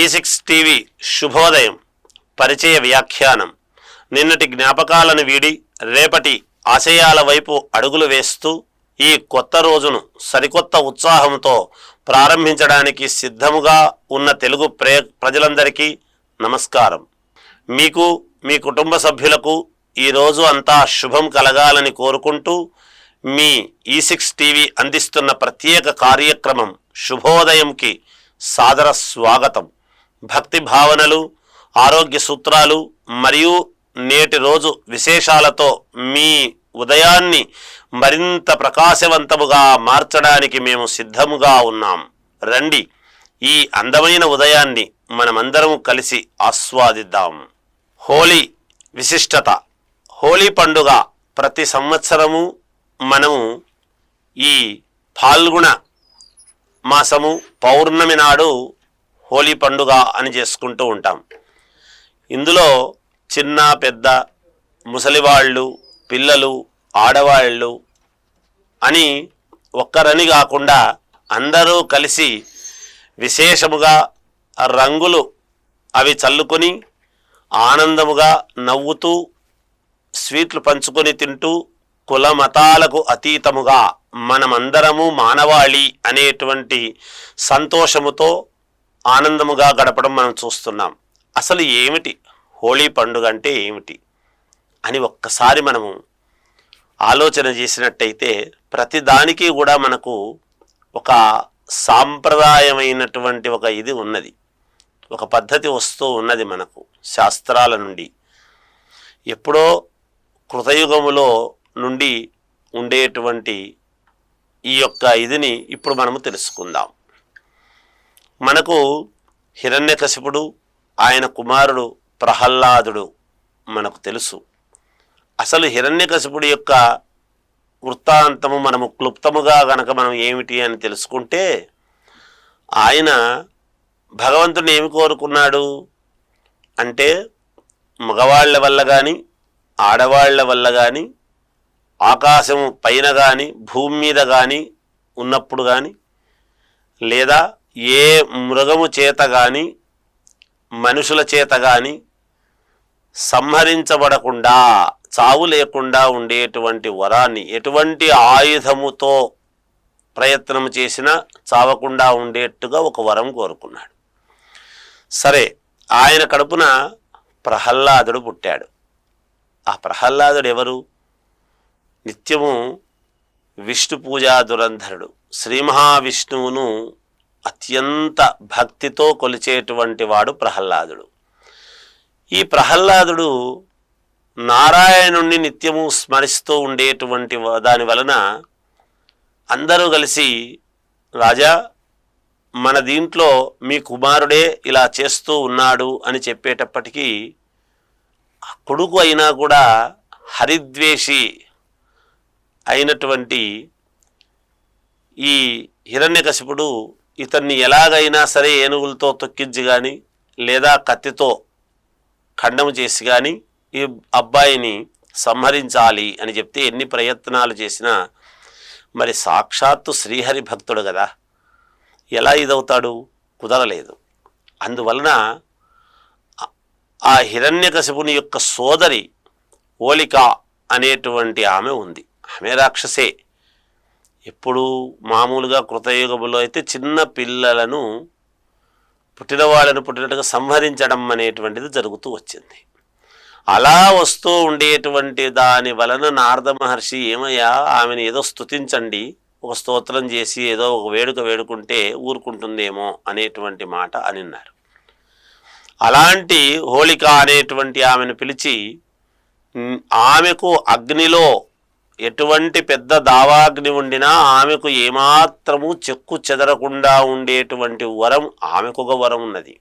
ఈ6 TV శుభోదయం పరిచయ వ్యాఖ్యానం. నిన్నటి జ్ఞాపకాలను వీడి రేపటి ఆశయాల వైపు అడుగులు వేస్తూ ఈ కొత్త రోజును సరికొత్త ఉత్సాహంతో ప్రారంభించడానికి సిద్ధముగా ఉన్న తెలుగు ప్రజలందరికీ నమస్కారం. మీకు మీ కుటుంబ సభ్యులకు ఈరోజు అంతా శుభం కలగాలని కోరుకుంటూ మీ ఈ6 టీవీ అందిస్తున్న ప్రత్యేక కార్యక్రమం శుభోదయంకి సాదర స్వాగతం. భక్తి భావనలు, ఆరోగ్య సూత్రాలు మరియు నేటి రోజు విశేషాలతో మీ ఉదయాన్ని మరింత ప్రకాశవంతముగా మార్చడానికి మేము సిద్ధముగా ఉన్నాం. రండి, ఈ అందమైన ఉదయాన్ని మనమందరం కలిసి ఆస్వాదిద్దాం. హోలీ విశిష్టత. హోలీ పండుగ ప్రతి సంవత్సరము మనము ఈ ఫాల్గుణ మాసము పౌర్ణమి నాడు హోలీ పండుగ అని చేసుకుంటూ ఉంటాం. ఇందులో చిన్న పెద్ద, ముసలివాళ్ళు, పిల్లలు, ఆడవాళ్ళు అని ఒక్కరని కాకుండా అందరూ కలిసి విశేషముగా రంగులు అవి చల్లుకొని ఆనందముగా నవ్వుతూ స్వీట్లు పంచుకొని తింటూ కుల మతాలకు అతీతముగా మనమందరము మానవాళి అనేటువంటి సంతోషముతో ఆనందముగా గడపడం మనం చూస్తున్నాం. అసలు ఏమిటి హోలీ పండుగ అంటే ఏమిటి అని ఒక్కసారి మనము ఆలోచన చేసినట్టయితే ప్రతిదానికి కూడా మనకు ఒక సాంప్రదాయమైనటువంటి ఒక ఇది ఉన్నది, ఒక పద్ధతి వస్తూ ఉన్నది మనకు శాస్త్రాల నుండి. ఎప్పుడో కృతయుగములో నుండి ఉండేటువంటి ఈ యొక్క ఇదిని ఇప్పుడు మనము తెలుసుకుందాం. మనకు హిరణ్యకశిపుడు, ఆయన కుమారుడు ప్రహ్లాదుడు మనకు తెలుసు. అసలు హిరణ్యకశిపుడి యొక్క వృత్తాంతము మనము క్లుప్తముగా గనక మనం ఏమిటి అని తెలుసుకుంటే, ఆయన భగవంతుని ఏమి కోరుకున్నాడు అంటే, మగవాళ్ల వల్ల కానీ ఆడవాళ్ల వల్ల కానీ ఆకాశం పైన కానీ భూమి మీద కానీ ఉన్నప్పుడు కానీ లేదా ఏ మృగము చేత కానీ మనుషుల చేత కానీ సంహరించబడకుండా చావు లేకుండా ఉండేటువంటి వరాన్ని, ఎటువంటి ఆయుధముతో ప్రయత్నం చేసినా చావకుండా ఉండేట్టుగా ఒక వరం కోరుకున్నాడు. సరే, ఆయన కడుపున ప్రహ్లాదుడు పుట్టాడు. ఆ ప్రహ్లాదుడు ఎవరు? నిత్యము విష్ణు పూజా దురంధరుడు, శ్రీ మహావిష్ణువును అత్యంత భక్తితో కొలిచేటువంటి వాడు ప్రహ్లాదుడు. ఈ ప్రహ్లాదుడు నారాయణుణ్ణి నిత్యము స్మరిస్తూ ఉండేటువంటి దాని వలన అందరూ కలిసి, రాజా, మన దీంట్లో మీ కుమారుడే ఇలా చేస్తూ ఉన్నాడు అని చెప్పేటప్పటికీ కొడుకు అయినా కూడా హరిద్వేషి అయినటువంటి ఈ హిరణ్యకశిపుడు ఇతన్ని ఎలాగైనా సరే ఏనుగులతో తొక్కించి కానీ లేదా కత్తితో ఖండము చేసి కానీ ఈ అబ్బాయిని సంహరించాలి అని చెప్తే ఎన్ని ప్రయత్నాలు చేసినా మరి సాక్షాత్తు శ్రీహరి భక్తుడు కదా, ఎలా ఇదవుతాడు? కుదరలేదు. అందువలన ఆ హిరణ్యకశిపుని యొక్క సోదరి హోలిక అనేటువంటి ఆమె ఉంది. ఆమె రాక్షసే. ఎప్పుడు మామూలుగా కృతయుగములో అయితే చిన్న పిల్లలను పుట్టిన వాళ్ళను పుట్టినట్టుగా సంహరించడం అనేటువంటిది జరుగుతూ వచ్చింది. అలా వస్తూ ఉండేటువంటి దాని వలన నారద మహర్షి, ఏమయ్యా, ఆమెను ఏదో స్తుతించండి, ఒక స్తోత్రం చేసి ఏదో ఒక వేడుక వేడుకుంటే ఊరుకుంటుందేమో అనేటువంటి మాట అనిన్నారు. అలాంటి హోళిక అనేటువంటి ఆమెను పిలిచి ఆమెకు అగ్నిలో ఎటువంటి పెద్ద దావాగ్ని ఉండినా ఆమెకు ఏమాత్రము చెక్కు చెదరకుండా ఉండేటువంటి వరం ఆమెకు ఒక వరం ఉన్నది.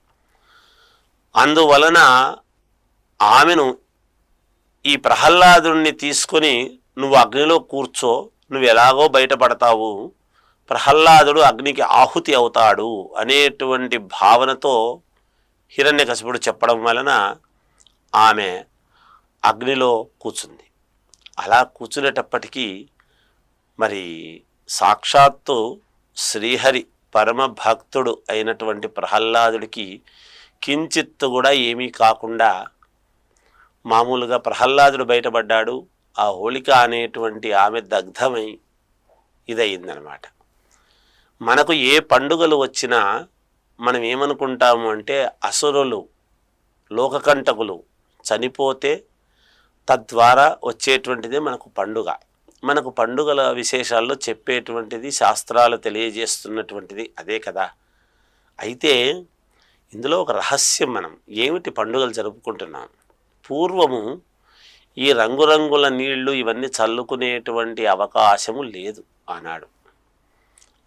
అందువలన ఆమెను ఈ ప్రహ్లాదుని తీసుకొని, నువ్వు అగ్నిలో కూర్చో, నువ్వు ఎలాగో బయటపడతావు, ప్రహ్లాదుడు అగ్నికి ఆహుతి అవుతాడు అనేటువంటి భావనతో హిరణ్యకశిపుడు చెప్పడం వలన ఆమె అగ్నిలో కూర్చుంది. అలా కూర్చునేటప్పటికీ మరి సాక్షాత్తు శ్రీహరి పరమ భక్తుడు అయినటువంటి ప్రహ్లాదుడికి కించిత్తు కూడా ఏమీ కాకుండా మామూలుగా ప్రహ్లాదుడు బయటపడ్డాడు. ఆ హోళిక అనేటువంటి ఆమె దగ్ధమై ఇదయిందనమాట. మనకు ఏ పండుగలు వచ్చినా మనం ఏమనుకుంటాము అంటే అసురులు, లోకకంటకులు చనిపోతే తద్వారా వచ్చేటువంటిదే మనకు పండుగ. మనకు పండుగల విశేషాల్లో చెప్పేటువంటిది శాస్త్రాలు తెలియజేస్తున్నటువంటిది అదే కదా. అయితే ఇందులో ఒక రహస్యం, మనం ఏమిటి పండుగలు జరుపుకుంటున్నాం. పూర్వము ఈ రంగురంగుల నీళ్లు ఇవన్నీ చల్లుకునేటువంటి అవకాశము లేదు ఆనాడు.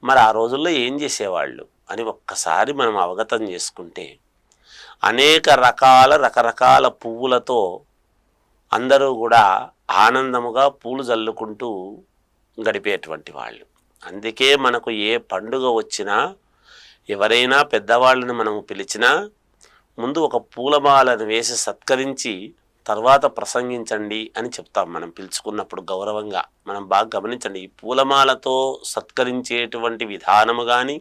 మరి ఆ రోజుల్లో ఏం చేసేవాళ్ళు అని ఒక్కసారి మనం అవగతం చేసుకుంటే, అనేక రకరకాల పువ్వులతో అందరూ కూడా ఆనందముగా పూలు జల్లుకుంటూ గడిపేటువంటి వాళ్ళు. అందుకే మనకు ఏ పండుగ వచ్చినా, ఎవరైనా పెద్దవాళ్ళని మనము పిలిచినా ముందు ఒక పూలమాలను వేసి సత్కరించి తర్వాత ప్రసంగించండి అని చెప్తాం. మనం పిలుచుకున్నప్పుడు గౌరవంగా మనం బాగా గమనించండి. ఈ పూలమాలతో సత్కరించేటువంటి విధానము కానీ,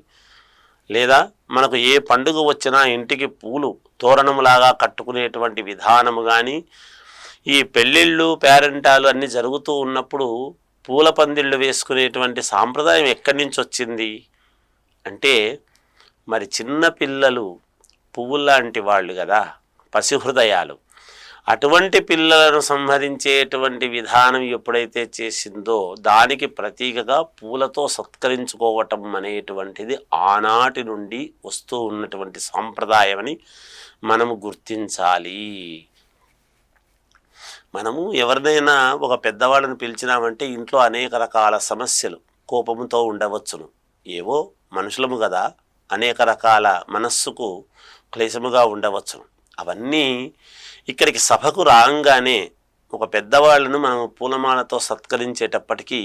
లేదా మనకు ఏ పండుగ వచ్చినా ఇంటికి పూలు తోరణములాగా కట్టుకునేటువంటి విధానము కానీ, ఈ పెళ్ళిళ్ళు పేరెంటాలు అన్నీ జరుగుతూ ఉన్నప్పుడు పూల పందిళ్ళు వేసుకునేటువంటి సాంప్రదాయం ఎక్కడి నుంచి వచ్చింది అంటే, మరి చిన్న పిల్లలు పువ్వుల్లాంటి వాళ్ళు కదా, పసిహృదయాలు. అటువంటి పిల్లలను సంహరించేటువంటి విధానం ఎప్పుడైతే చేసిందో దానికి ప్రతీకగా పూలతో సత్కరించుకోవటం అనేటువంటిది ఆనాటి నుండి వస్తూ ఉన్నటువంటి సాంప్రదాయం అని మనము గుర్తించాలి. మనము ఎవరినైనా ఒక పెద్దవాళ్ళని పిలిచినామంటే ఇంట్లో అనేక రకాల సమస్యలు కోపముతో ఉండవచ్చును. ఏవో మనుషులము కదా, అనేక రకాల మనస్సుకు క్లేశముగా ఉండవచ్చును. అవన్నీ ఇక్కడికి సభకు రాగానే ఒక పెద్దవాళ్ళను మనం పూలమాలతో సత్కరించేటప్పటికీ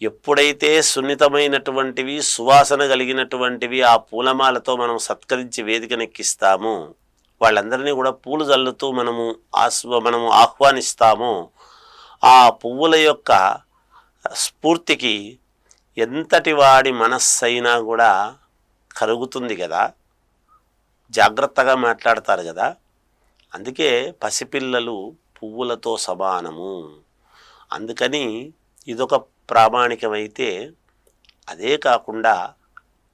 ఎప్పుడైతే సున్నితమైనటువంటివి, సువాసన కలిగినటువంటివి ఆ పూలమాలతో మనం సత్కరించి వేదికనెక్కిస్తామో, వాళ్ళందరినీ కూడా పూలు జల్లుతూ మనము ఆహ్వానిస్తామో, ఆ పువ్వుల యొక్క స్ఫూర్తికి ఎంతటి వాడి మనస్సైనా కూడా కరుగుతుంది కదా, జాగ్రత్తగా మాట్లాడతారు కదా. అందుకే పసిపిల్లలు పువ్వులతో సమానము. అందుకని ఇదొక ప్రామాణికమైతే, అదే కాకుండా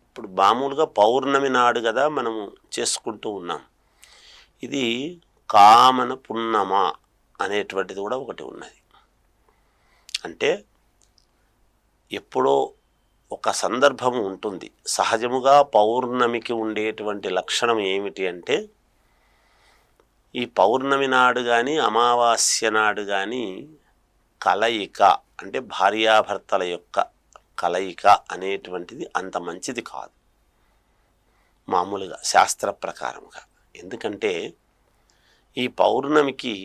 ఇప్పుడు మామూలుగా పౌర్ణమి నాడు కదా మనము చేసుకుంటూ ఉన్నాం. ఇది కామన పున్నమ అనేటువంటిది కూడా ఒకటి ఉన్నది. అంటే ఎప్పుడో ఒక సందర్భము ఉంటుంది. సహజముగా పౌర్ణమికి ఉండేటువంటి లక్షణం ఏమిటి అంటే, ఈ పౌర్ణమి నాడు కానీ అమావాస్య నాడు కానీ కలయిక, అంటే భార్యాభర్తల యొక్క కలయిక అనేటువంటిది అంత మంచిది కాదు మామూలుగా శాస్త్ర ప్రకారంగా. ఎందుకంటే ఈ పౌర్ణమికి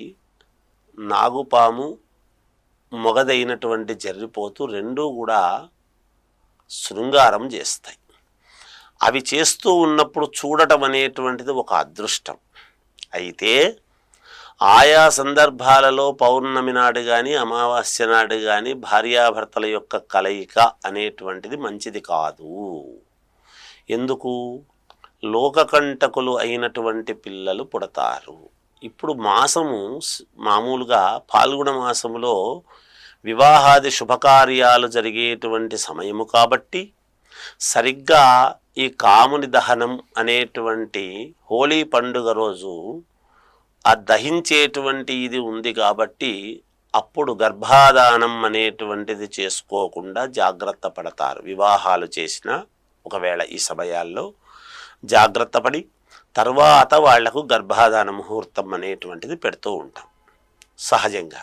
నాగుపాము, మొగదైనటువంటి జర్రిపోతు రెండూ కూడా శృంగారం చేస్తాయి. అవి చేస్తూ ఉన్నప్పుడు చూడటం అనేటువంటిది ఒక అదృష్టం. అయితే ఆయా సందర్భాలలో పౌర్ణమి నాడు కానీ అమావాస్య నాడు కానీ భార్యాభర్తల యొక్క కలయిక అనేటువంటిది మంచిది కాదు. ఎందుకు? లోకకంటకులు అయినటువంటి పిల్లలు పుడతారు. ఇప్పుడు మాసము మామూలుగా పాల్గొన మాసములో వివాహాది శుభకార్యాలు జరిగేటువంటి సమయము కాబట్టి, సరిగ్గా ఈ కాముని దహనం అనేటువంటి హోళీ పండుగ రోజు ఆ దహించేటువంటి ఇది ఉంది కాబట్టి అప్పుడు గర్భాధానం అనేటువంటిది చేసుకోకుండా జాగ్రత్త పడతారు. వివాహాలు చేసిన ఒకవేళ ఈ సమయాల్లో జాగ్రత్త పడి తర్వాత వాళ్లకు గర్భాధాన ముహూర్తం అనేటువంటిది పెడుతూ ఉంటాం సహజంగా.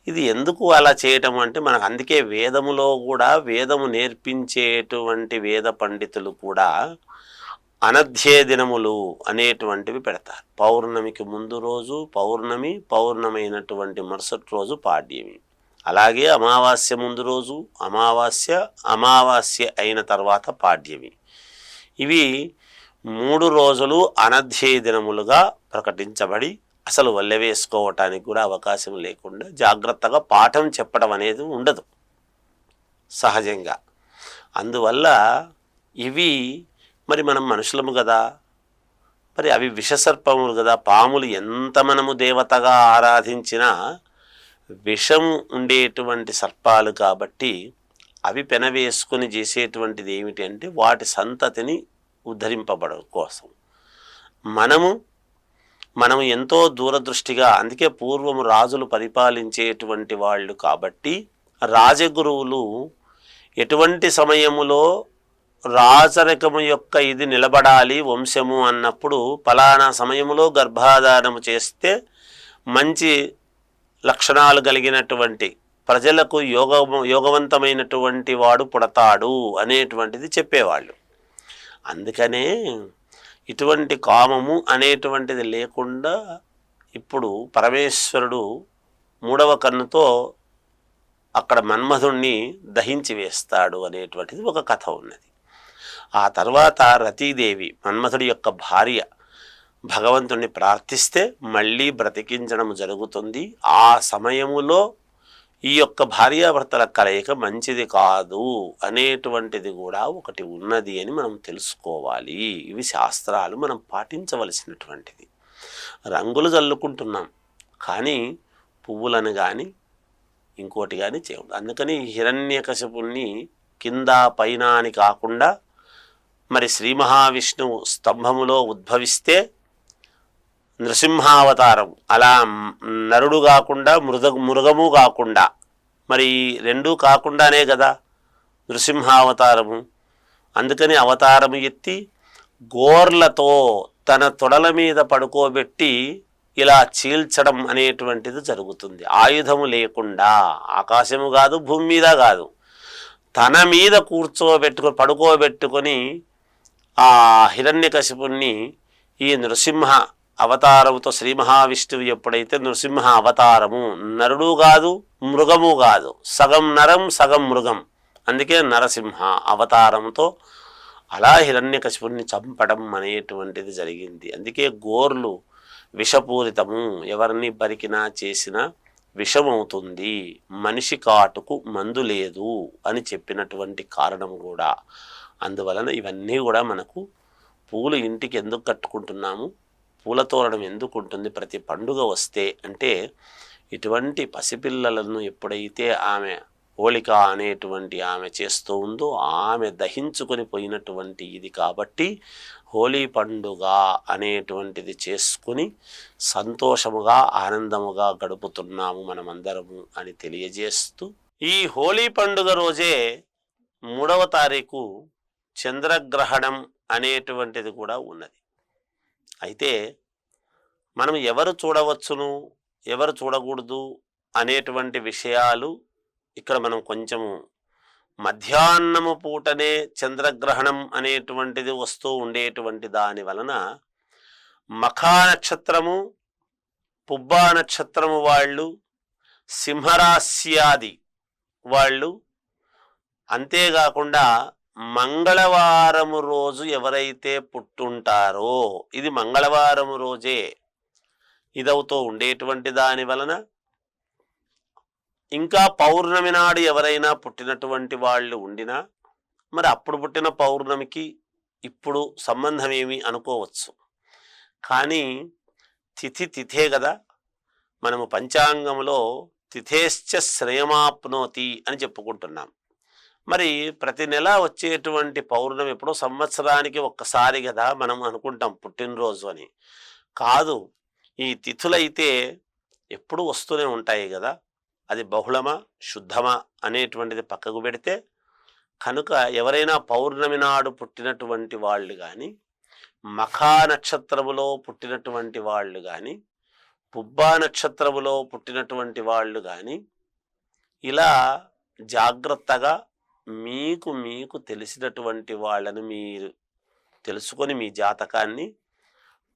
ఇది ఎందుకు అలా చేయటం అంటే, మనకు అందుకే వేదములో కూడా వేదము నేర్పించేటువంటి వేద పండితులు కూడా అనధ్యే దినములు అనేటువంటివి పెడతారు. పౌర్ణమికి ముందు రోజు పౌర్ణమి, పౌర్ణమైనటువంటి మరుసటి రోజు పాడ్యమి, అలాగే అమావాస్య ముందు రోజు అమావాస్య, అమావాస్య అయిన తర్వాత పాడ్యమి. ఇవి 3 రోజులు అనధ్యేయ దినములుగా ప్రకటించబడి అసలు వల్లె వేసుకోవటానికి కూడా అవకాశం లేకుండా జాగ్రత్తగా పాఠం చెప్పడం అనేది ఉండదు సహజంగా. అందువల్ల ఇవి మరి మనం మనుషులము కదా, మరి అవి విషసర్పములు కదా. పాములు ఎంత మనము దేవతగా ఆరాధించినా విషం ఉండేటువంటి సర్పాలు కాబట్టి అవి పెనవేసుకొని చేసేటువంటిది ఏమిటి అంటే వాటి సంతతిని ఉద్ధరింపబడ కోసం మనము ఎంతో దూరదృష్టిగా, అందుకే పూర్వము రాజులు పరిపాలించేటువంటి వాళ్ళు కాబట్టి రాజగురువులు ఎటువంటి సమయములో రాజరికము యొక్క ఇది నిలబడాలి వంశము అన్నప్పుడు ఫలానా సమయములో గర్భాధానము చేస్తే మంచి లక్షణాలు కలిగినటువంటి ప్రజలకు యోగవంతమైనటువంటి వాడు పుడతాడు అనేటువంటిది చెప్పేవాళ్ళు. అందుకనే ఇటువంటి కామము అనేటువంటిది లేకుండా ఇప్పుడు పరమేశ్వరుడు మూడవ కన్నుతో అక్కడ మన్మధుణ్ణి దహించి వేస్తాడు అనేటువంటిది ఒక కథ ఉన్నది. ఆ తర్వాత రతీదేవి మన్మధుడి యొక్క భార్య భగవంతుణ్ణి ప్రార్థిస్తే మళ్ళీ బ్రతికించడం జరుగుతుంది. ఆ సమయములో ఈ యొక్క భార్యాభర్తల కలయిక మంచిది కాదు అనేటువంటిది కూడా ఒకటి ఉన్నది అని మనం తెలుసుకోవాలి. ఇవి శాస్త్రాలు మనం పాటించవలసినటువంటిది. రంగులు చల్లుకుంటున్నాం కానీ పువ్వులను కానీ ఇంకోటి కానీ చేయకూడదు. అందుకని హిరణ్యకశిపుణ్ణి కింద పైన అని కాకుండా మరి శ్రీ మహావిష్ణువు స్తంభములో ఉద్భవిస్తే నృసింహావతారం, అలా నరుడు కాకుండా మృగము కాకుండా మరి రెండూ కాకుండానే కదా నృసింహావతారము. అందుకని అవతారము ఎత్తి గోర్లతో తన తొడల మీద పడుకోబెట్టి ఇలా చీల్చడం అనేటువంటిది జరుగుతుంది. ఆయుధము లేకుండా, ఆకాశము కాదు భూమి మీద కాదు, తన మీద పడుకోబెట్టుకొని ఆ హిరణ్యకశిపుణ్ణి ఈ నృసింహ అవతారముతో శ్రీ మహావిష్ణువు ఎప్పుడైతే నృసింహ అవతారము, నరుడు కాదు మృగము కాదు, సగం నరం సగం మృగం, అందుకే నరసింహ అవతారంతో అలా హిరణ్యకశిపుణ్ణి చంపడం అనేటువంటిది జరిగింది. అందుకే గోర్లు విషపూరితము, ఎవరిని బరికినా చేసినా విషమవుతుంది, మనిషి కాటుకు మందు లేదు అని చెప్పినటువంటి కారణం కూడా. అందువలన ఇవన్నీ కూడా మనకు పూలు ఇంటికి ఎందుకు కట్టుకుంటున్నాము, పూల తోరణం ఎందుకు ఉంటుంది ప్రతి పండుగ వస్తే అంటే, ఇటువంటి పసిపిల్లలను ఎప్పుడైతే ఆమె హోళిక అనేటువంటి ఆమె చేస్తూ ఉందో ఆమె దహించుకొని పోయినటువంటి ఇది కాబట్టి హోలీ పండుగ అనేటువంటిది చేసుకుని సంతోషముగా ఆనందముగా గడుపుతున్నాము మనమందరము అని తెలియజేస్తూ, ఈ హోలీ పండుగ రోజే 3వ తారీఖు చంద్రగ్రహణం అనేటువంటిది కూడా ఉన్నది. అయితే మనం ఎవరు చూడవచ్చును ఎవరు చూడకూడదు అనేటువంటి విషయాలు ఇక్కడ మనం కొంచెము మధ్యాహ్నము పూటనే చంద్రగ్రహణం అనేటువంటిది వస్తూ ఉండేటువంటి దాని వలన మఖా నక్షత్రము పుబ్బా నక్షత్రము వాళ్ళు, సింహరాశ్యాది వాళ్ళు, అంతేకాకుండా మంగళవారము రోజు ఎవరైతే పుట్టుంటారో, ఇది మంగళవారము రోజే ఇదవుతూ ఉండేటువంటి దాని వలన, ఇంకా పౌర్ణమి నాడు ఎవరైనా పుట్టినటువంటి వాళ్ళు ఉండినా మరి అప్పుడు పుట్టిన పౌర్ణమికి ఇప్పుడు సంబంధం ఏమి అనుకోవచ్చు. కానీ తిథే కదా, మనము పంచాంగంలో తిథేశ్చ శ్రేయమాప్నోతి అని చెప్పుకుంటున్నాం. మరి ప్రతి నెల వచ్చేటువంటి పౌర్ణమి ఎప్పుడో సంవత్సరానికి ఒక్కసారి కదా మనం అనుకుంటాం పుట్టినరోజు అని. కాదు, ఈ తిథులైతే ఎప్పుడు వస్తూనే ఉంటాయి కదా. అది బహుళమా శుద్ధమా అనేటువంటిది పక్కకు పెడితే, కనుక ఎవరైనా పౌర్ణమి నాడు పుట్టినటువంటి వాళ్ళు కానీ, మఖా నక్షత్రములో పుట్టినటువంటి వాళ్ళు కానీ, పుబ్బా నక్షత్రములో పుట్టినటువంటి వాళ్ళు కానీ, ఇలా జాగ్రత్తగా మీకు తెలిసినటువంటి వాళ్ళని మీరు తెలుసుకొని మీ జాతకాన్ని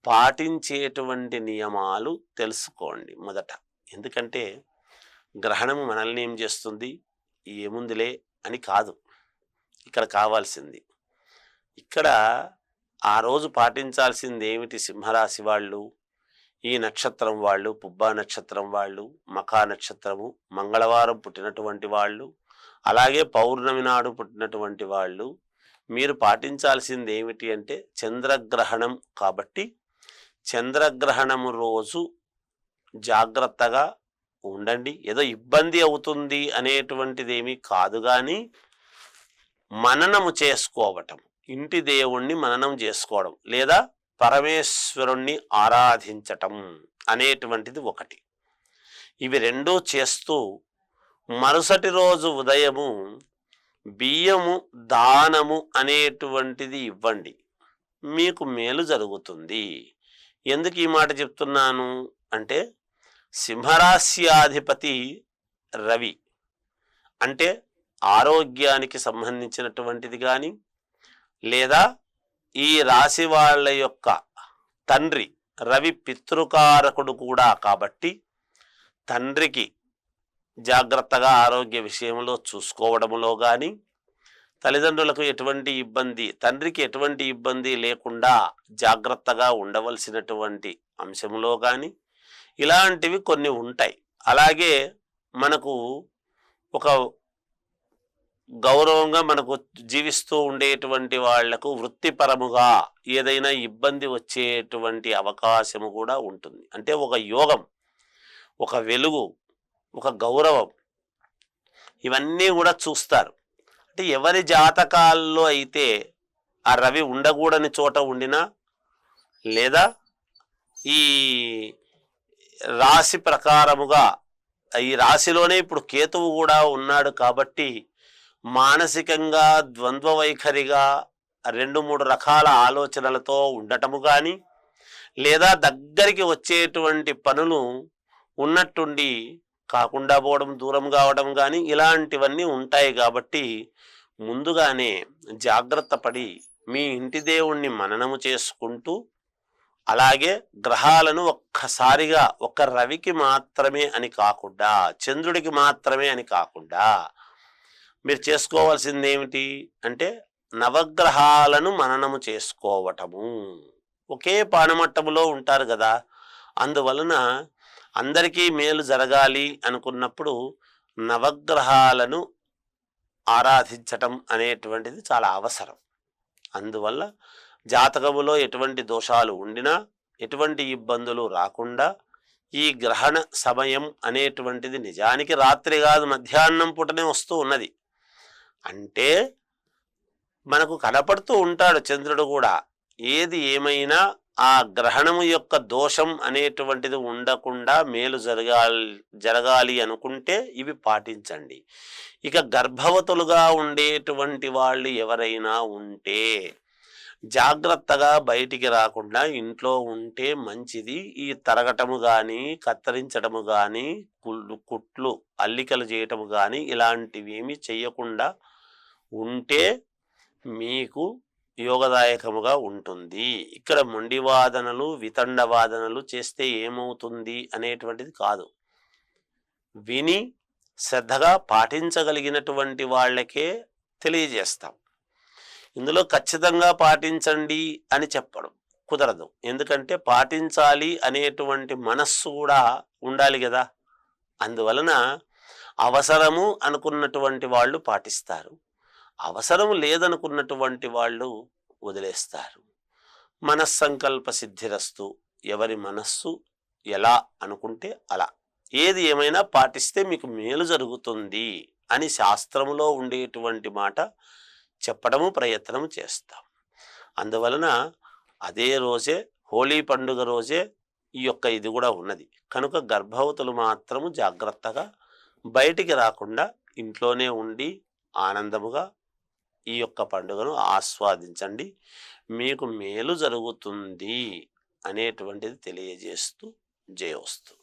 పాటించేటువంటి నియమాలు తెలుసుకోండి మొదట. ఎందుకంటే గ్రహణము మనల్ని ఏం చేస్తుంది, ఏముందిలే అని కాదు ఇక్కడ కావాల్సింది. ఇక్కడ ఆ రోజు పాటించాల్సింది ఏమిటి, సింహరాశి వాళ్ళు, ఈ నక్షత్రం వాళ్ళు, పుబ్బా నక్షత్రం వాళ్ళు, మఖా నక్షత్రము మంగళవారం పుట్టినటువంటి వాళ్ళు, అలాగే పౌర్ణమి నాడు పుట్టినటువంటి వాళ్ళు, మీరు పాటించాల్సింది ఏమిటి అంటే చంద్రగ్రహణం కాబట్టి చంద్రగ్రహణము రోజు జాగ్రత్తగా ఉండండి. ఏదో ఇబ్బంది అవుతుంది అనేటువంటిది ఏమీ కాదు, కానీ మననము చేసుకోవటం, ఇంటి దేవుణ్ణి మననం చేసుకోవడం లేదా పరమేశ్వరుణ్ణి ఆరాధించటం అనేటువంటిది ఒకటి. ఇవి రెండూ చేస్తూ మరుసటి రోజు ఉదయము బియ్యము దానము అనేటువంటిది ఇవ్వండి, మీకు మేలు జరుగుతుంది. ఎందుకు ఈ మాట చెప్తున్నాను అంటే, సింహరాశ్యాధిపతి రవి అంటే ఆరోగ్యానికి సంబంధించినటువంటిది కానీ, లేదా ఈ రాశి వాళ్ళ యొక్క తండ్రి రవి పితృకారకుడు కూడా కాబట్టి తండ్రికి జాగ్రత్తగా ఆరోగ్య విషయంలో చూసుకోవడంలో కానీ, తల్లిదండ్రులకు ఎటువంటి ఇబ్బంది, తండ్రికి ఎటువంటి ఇబ్బంది లేకుండా జాగ్రత్తగా ఉండవలసినటువంటి అంశంలో కానీ ఇలాంటివి కొన్ని ఉంటాయి. అలాగే మనకు ఒక గౌరవంగా మనకు జీవిస్తూ ఉండేటువంటి వాళ్లకు వృత్తిపరముగా ఏదైనా ఇబ్బంది వచ్చేటువంటి అవకాశము కూడా ఉంటుంది. అంటే ఒక యోగం, ఒక వెలుగు, ఒక గౌరవం, ఇవన్నీ కూడా చూస్తారు. అంటే ఎవరి జాతకాల్లో అయితే ఆ రవి ఉండకూడని చోట ఉండినా, లేదా ఈ రాశి ప్రకారముగా ఈ రాశిలోనే ఇప్పుడు కేతువు కూడా ఉన్నాడు కాబట్టి మానసికంగా ద్వంద్వ వైఖరిగా 2-3 రకాల ఆలోచనలతో ఉండటము కానీ, లేదా దగ్గరికి వచ్చేటువంటి పనులు ఉన్నట్టుండి కాకుండా పోవడం, దూరం కావడం కానీ ఇలాంటివన్నీ ఉంటాయి. కాబట్టి ముందుగానే జాగ్రత్త పడి మీ ఇంటి దేవుణ్ణి మననము చేసుకుంటూ, అలాగే గ్రహాలను ఒక్కసారిగా ఒక రవికి మాత్రమే అని కాకుండా, చంద్రుడికి మాత్రమే అని కాకుండా మీరు చేసుకోవాల్సింది ఏమిటి అంటే నవగ్రహాలను మననము చేసుకోవటము. ఒకే పానమట్టములో ఉంటారు కదా, అందువలన అందరికీ మేలు జరగాలి అనుకున్నప్పుడు నవగ్రహాలను ఆరాధించటం అనేటువంటిది చాలా అవసరం. అందువల్ల జాతకములో ఎటువంటి దోషాలు ఉండినా, ఎటువంటి ఇబ్బందులు రాకుండా ఈ గ్రహణ సమయం అనేటువంటిది నిజానికి రాత్రి కాదు, మధ్యాహ్నం పూటనే వస్తూ ఉన్నది. అంటే మనకు కనపడుతూ ఉంటాడు చంద్రుడు కూడా. ఏది ఏమైనా ఆ గ్రహణము యొక్క దోషం అనేటువంటిది ఉండకుండా మేలు జరగాలి అనుకుంటే ఇవి పాటించండి. ఇక గర్భవతులుగా ఉండేటువంటి వాళ్ళు ఎవరైనా ఉంటే జాగ్రత్తగా బయటికి రాకుండా ఇంట్లో ఉంటే మంచిది. ఈ తరగటము కానీ, కత్తిరించడము కానీ, కుట్లు అల్లికలు చేయటము కానీ ఇలాంటివి ఏమీ చేయకుండా ఉంటే మీకు యోగదాయకముగా ఉంటుంది. ఇక్కడ మొండివాదనలు, వితండవాదనలు చేస్తే ఏమవుతుంది అనేటువంటిది కాదు. విని శ్రద్ధగా పాటించగలిగినటువంటి వాళ్ళకే తెలియజేస్తాం. ఇందులో ఖచ్చితంగా పాటించండి అని చెప్పడం కుదరదు. ఎందుకంటే పాటించాలి అనేటువంటి మనస్సు కూడా ఉండాలి కదా. అందువలన అవసరము అనుకున్నటువంటి వాళ్ళు పాటిస్తారు, అవసరం లేదనుకున్నటువంటి వాళ్ళు వదిలేస్తారు. మనస్సంకల్ప సిద్ధిరస్తు. ఎవరి మనస్సు ఎలా అనుకుంటే అలా. ఏది ఏమైనా పాటిస్తే మీకు మేలు జరుగుతుంది అని శాస్త్రములో ఉండేటువంటి మాట చెప్పడము ప్రయత్నము చేస్తాం. అందువలన అదే రోజే, హోలీ పండుగ రోజే ఈ యొక్క ఇది కూడా ఉన్నది. కనుక గర్భవతులు మాత్రము జాగ్రత్తగా బయటికి రాకుండా ఇంట్లోనే ఉండి ఆనందముగా ఈ యొక్క పండుగను ఆస్వాదించండి. మీకు మేలు జరుగుతుంది అనేటువంటిది తెలియజేస్తూ జయోస్తు.